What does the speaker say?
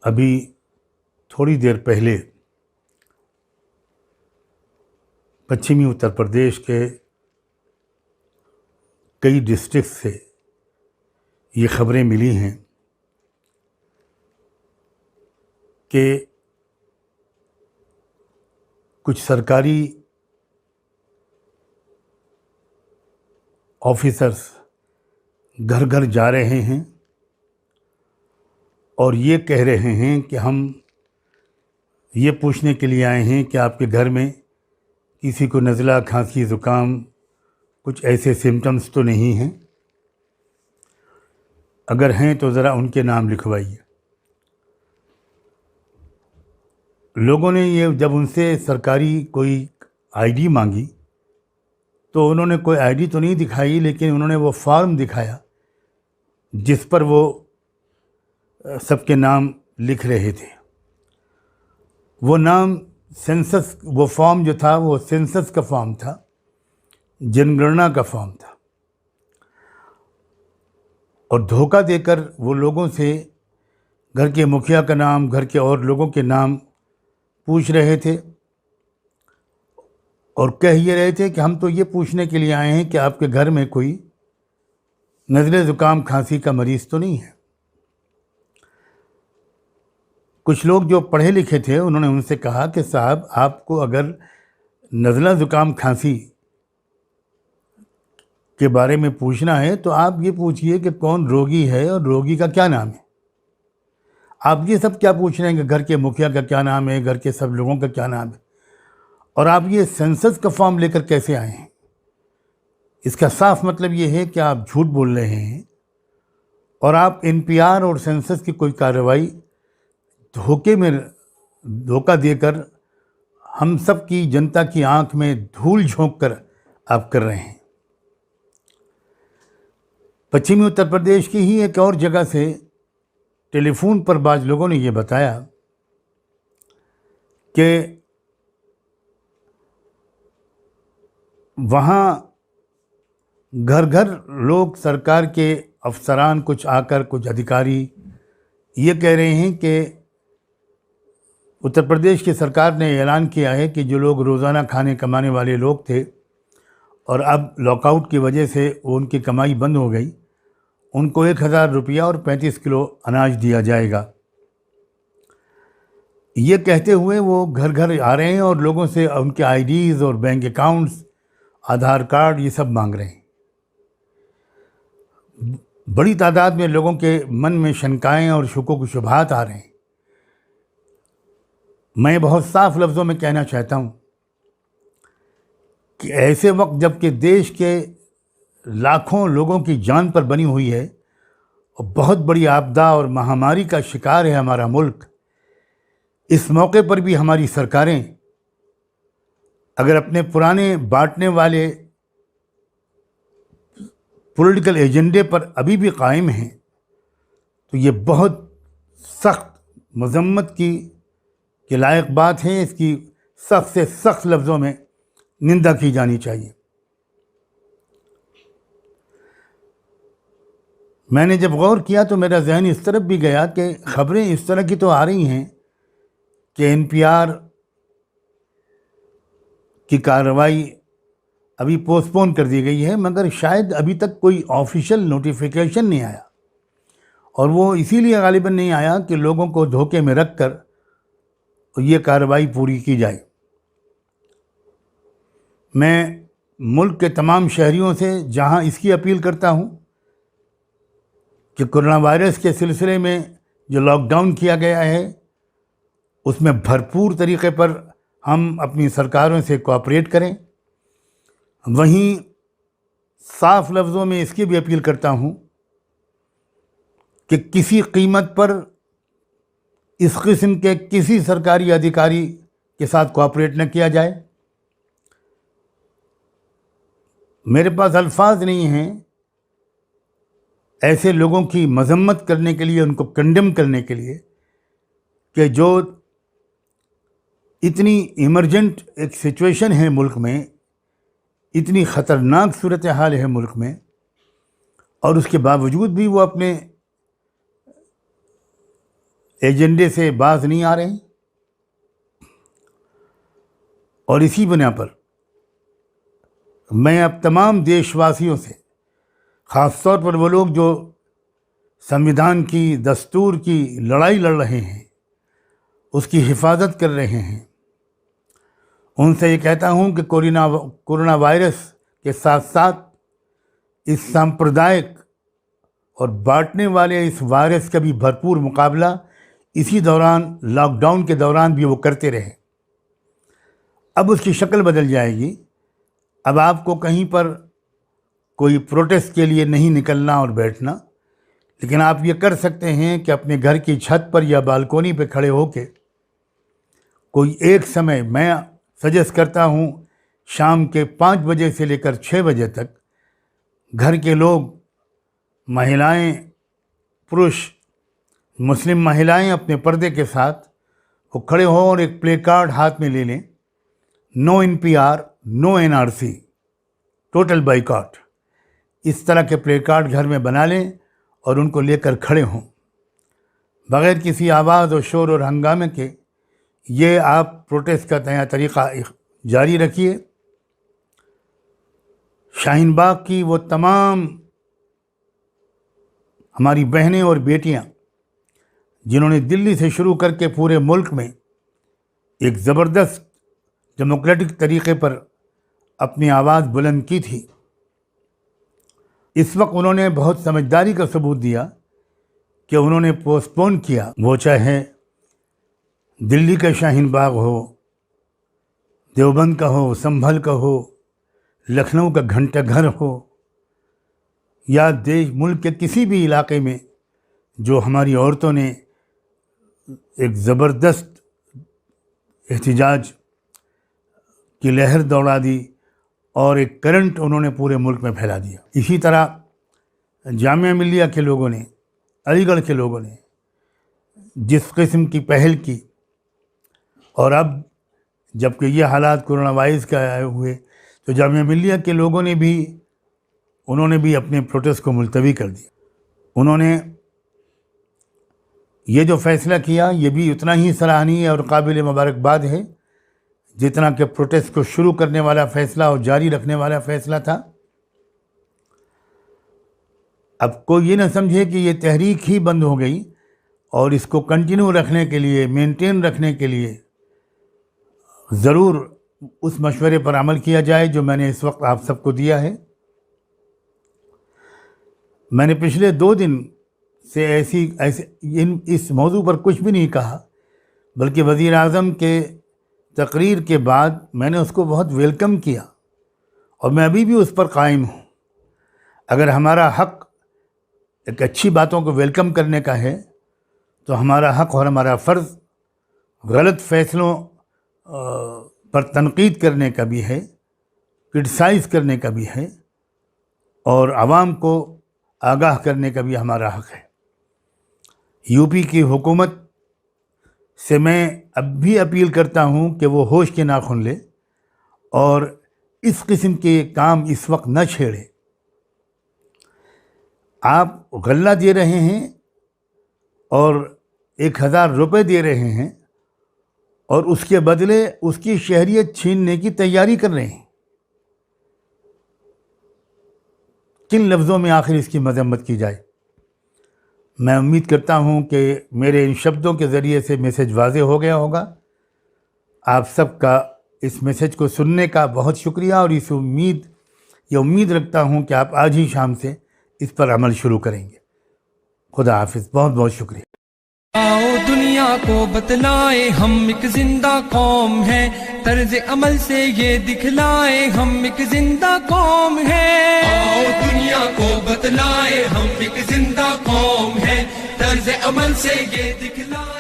ابھی تھوڑی دیر پہلے پچھمی اتر پردیش کے کئی ڈسٹرکٹ سے یہ خبریں ملی ہیں کہ کچھ سرکاری آفیسرز گھر گھر جا رہے ہیں اور یہ کہہ رہے ہیں کہ ہم یہ پوچھنے کے لیے آئے ہیں کہ آپ کے گھر میں کسی کو نزلہ، کھانسی، زکام، کچھ ایسے سمٹمز تو نہیں ہیں؟ اگر ہیں تو ذرا ان کے نام لکھوائیے۔ لوگوں نے یہ جب ان سے سرکاری کوئی آئی ڈی مانگی تو انہوں نے کوئی آئی ڈی تو نہیں دکھائی، لیکن انہوں نے وہ فارم دکھایا جس پر وہ سب کے نام لکھ رہے تھے۔ وہ نام سینسس، وہ فارم جو تھا وہ سینسس کا فارم تھا، جن گننا کا فارم تھا، اور دھوکہ دے کر وہ لوگوں سے گھر کے مکھیا کا نام، گھر کے اور لوگوں کے نام پوچھ رہے تھے اور کہہ یہ رہے تھے کہ ہم تو یہ پوچھنے کے لیے آئے ہیں کہ آپ کے گھر میں کوئی نزلے، زکام، کھانسی کا مریض تو نہیں ہے۔ کچھ لوگ جو پڑھے لکھے تھے انہوں نے ان سے کہا کہ صاحب، آپ کو اگر نزلہ، زکام، کھانسی کے بارے میں پوچھنا ہے تو آپ یہ پوچھئے کہ کون روگی ہے اور روگی کا کیا نام ہے۔ آپ یہ سب کیا پوچھ رہے ہیں کہ گھر کے مکھیا کا کیا نام ہے، گھر کے سب لوگوں کا کیا نام ہے، اور آپ یہ سینسس کا فارم لے کر کیسے آئے ہیں؟ اس کا صاف مطلب یہ ہے کہ آپ جھوٹ بول رہے ہیں اور آپ NPR اور سینسس کی کوئی کارروائی دھوکہ دے کر ہم سب کی جنتا کی آنکھ میں دھول جھونک کر آپ کر رہے ہیں۔ پچھمی اتر پردیش کی ہی ایک اور جگہ سے ٹیلی فون پر بعض لوگوں نے یہ بتایا کہ وہاں گھر گھر لوگ، سرکار کے افسران کچھ آ کر، کچھ ادھیکاری یہ کہہ رہے ہیں کہ اتر پردیش کی سرکار نے اعلان کیا ہے کہ جو لوگ روزانہ کھانے کمانے والے لوگ تھے اور اب لاک آؤٹ کی وجہ سے ان کی کمائی بند ہو گئی، ان کو 1000 روپیہ اور 35 کلو اناج دیا جائے گا۔ یہ کہتے ہوئے وہ گھر گھر آ رہے ہیں اور لوگوں سے ان کے آئی ڈیز اور بینک اکاؤنٹس، آدھار کارڈ، یہ سب مانگ رہے ہیں۔ بڑی تعداد میں لوگوں کے من میں شنکائیں اور شکوک و شبہات آ رہے ہیں۔ میں بہت صاف لفظوں میں کہنا چاہتا ہوں کہ ایسے وقت جب کہ دیش کے لاکھوں لوگوں کی جان پر بنی ہوئی ہے اور بہت بڑی آپدا اور مہاماری کا شکار ہے ہمارا ملک، اس موقع پر بھی ہماری سرکاریں اگر اپنے پرانے بانٹنے والے پولیٹیکل ایجنڈے پر ابھی بھی قائم ہیں تو یہ بہت سخت مذمت کی لائق بات ہے۔ اس کی سخت سے سخت لفظوں میں نندا کی جانی چاہیے۔ میں نے جب غور کیا تو میرا ذہن اس طرف بھی گیا کہ خبریں اس طرح کی تو آ رہی ہیں کہ NPR کی کارروائی ابھی پوسٹ پون کر دی گئی ہے، مگر شاید ابھی تک کوئی آفیشیل نوٹیفیکیشن نہیں آیا، اور وہ اسی لیے غالباً نہیں آیا کہ لوگوں کو دھوکے میں رکھ کر یہ کارروائی پوری کی جائے۔ میں ملک کے تمام شہریوں سے جہاں اس کی اپیل کرتا ہوں کہ کورونا وائرس کے سلسلے میں جو لاک ڈاؤن کیا گیا ہے اس میں بھرپور طریقے پر ہم اپنی سرکاروں سے کوآپریٹ کریں، وہیں صاف لفظوں میں اس کی بھی اپیل کرتا ہوں کہ کسی قیمت پر اس قسم کے کسی سرکاری ادھیکاری کے ساتھ کوآپریٹ نہ کیا جائے۔ میرے پاس الفاظ نہیں ہیں ایسے لوگوں کی مذمت کرنے کے لیے، ان کو کنڈیم کرنے کے لیے کہ جو اتنی ایمرجنٹ ایک سچویشن ہے ملک میں، اتنی خطرناک صورتحال ہے ملک میں، اور اس کے باوجود بھی وہ اپنے ایجنڈے سے باز نہیں آ رہے ہیں، اور اسی بنا پر میں اب تمام دیش واسیوں سے، خاص طور پر وہ لوگ جو سنویدھان کی، دستور کی لڑائی لڑ رہے ہیں، اس کی حفاظت کر رہے ہیں، ان سے یہ کہتا ہوں کہ کورونا وائرس کے ساتھ ساتھ اس سامپردائک اور بانٹنے والے اس وائرس کا بھی بھرپور مقابلہ اسی دوران، لاک ڈاؤن کے دوران بھی وہ کرتے رہے۔ اب اس کی شکل بدل جائے گی۔ اب آپ کو کہیں پر کوئی پروٹیسٹ کے لیے نہیں نکلنا اور بیٹھنا، لیکن آپ یہ کر سکتے ہیں کہ اپنے گھر کی چھت پر یا بالکونی پہ کھڑے ہو کے کوئی ایک سمے، میں سجیسٹ کرتا ہوں شام کے 5 بجے سے لے کر 6 بجے تک، گھر کے لوگ، مہلائیں، پروش، مسلم مہلائیں اپنے پردے کے ساتھ وہ کھڑے ہوں اور ایک پلے کارڈ ہاتھ میں لے لیں، نو NPR، نو NRC، ٹوٹل بائیکاٹ، اس طرح کے پلے کارڈ گھر میں بنا لیں اور ان کو لے کر کھڑے ہوں، بغیر کسی آواز اور شور اور ہنگامے کے۔ یہ آپ پروٹیسٹ کا نیا طریقہ جاری رکھیے۔ شاہین باغ کی وہ تمام ہماری بہنیں اور بیٹیاں جنہوں نے دلی سے شروع کر کے پورے ملک میں ایک زبردست ڈیموکریٹک طریقے پر اپنی آواز بلند کی تھی، اس وقت انہوں نے بہت سمجھداری کا ثبوت دیا کہ انہوں نے پوسٹ پون کیا، وہ چاہے دلی کا شاہین باغ ہو، دیوبند کا ہو، سنبھل کا ہو، لکھنؤ کا گھنٹہ گھر ہو، یا ملک کے کسی بھی علاقے میں جو ہماری عورتوں نے ایک زبردست احتجاج کی لہر دوڑا دی اور ایک کرنٹ انہوں نے پورے ملک میں پھیلا دیا۔ اسی طرح جامعہ ملیہ کے لوگوں نے، علی گڑھ کے لوگوں نے جس قسم کی پہل کی، اور اب جب کہ یہ حالات کورونا وائرس کے آئے ہوئے تو جامعہ ملیہ کے لوگوں نے بھی، انہوں نے بھی اپنے پروٹیسٹ کو ملتوی کر دیا۔ انہوں نے یہ جو فیصلہ کیا یہ بھی اتنا ہی سراہنیہ اور قابل مبارکباد ہے جتنا کہ پروٹیسٹ کو شروع کرنے والا فیصلہ اور جاری رکھنے والا فیصلہ تھا۔ اب کوئی یہ نہ سمجھے کہ یہ تحریک ہی بند ہو گئی، اور اس کو کنٹینیو رکھنے کے لیے، مینٹین رکھنے کے لیے ضرور اس مشورے پر عمل کیا جائے جو میں نے اس وقت آپ سب کو دیا ہے۔ میں نے پچھلے 2 دن سے اس موضوع پر کچھ بھی نہیں کہا، بلکہ وزیر اعظم کے تقریر کے بعد میں نے اس کو بہت ویلکم کیا، اور میں ابھی بھی اس پر قائم ہوں۔ اگر ہمارا حق ایک اچھی باتوں کو ویلکم کرنے کا ہے تو ہمارا حق اور ہمارا فرض غلط فیصلوں پر تنقید کرنے کا بھی ہے، کرٹیسائز کرنے کا بھی ہے، اور عوام کو آگاہ کرنے کا بھی ہمارا حق ہے۔ یو پی کی حکومت سے میں اب بھی اپیل کرتا ہوں کہ وہ ہوش کے ناخن لے اور اس قسم کے کام اس وقت نہ چھیڑے۔ آپ غلہ دے رہے ہیں اور 1000 روپے دے رہے ہیں، اور اس کے بدلے اس کی شہریت چھیننے کی تیاری کر رہے ہیں۔ کن لفظوں میں آخر اس کی مذمت کی جائے؟ میں امید کرتا ہوں کہ میرے ان شبدوں کے ذریعے سے میسج واضح ہو گیا ہوگا۔ آپ سب کا اس میسج کو سننے کا بہت شکریہ، اور یہ امید رکھتا ہوں کہ آپ آج ہی شام سے اس پر عمل شروع کریں گے۔ خدا حافظ، بہت بہت شکریہ۔ آؤ دنیا کو بتلائیں ہم ایک زندہ قوم ہیں، طرز عمل سے یہ دکھلائیں ہم ایک زندہ قوم ہیں۔ آؤ دنیا کو بتلائیں ہم ایک زندہ قوم ہیں، طرز عمل سے یہ دکھلائیں۔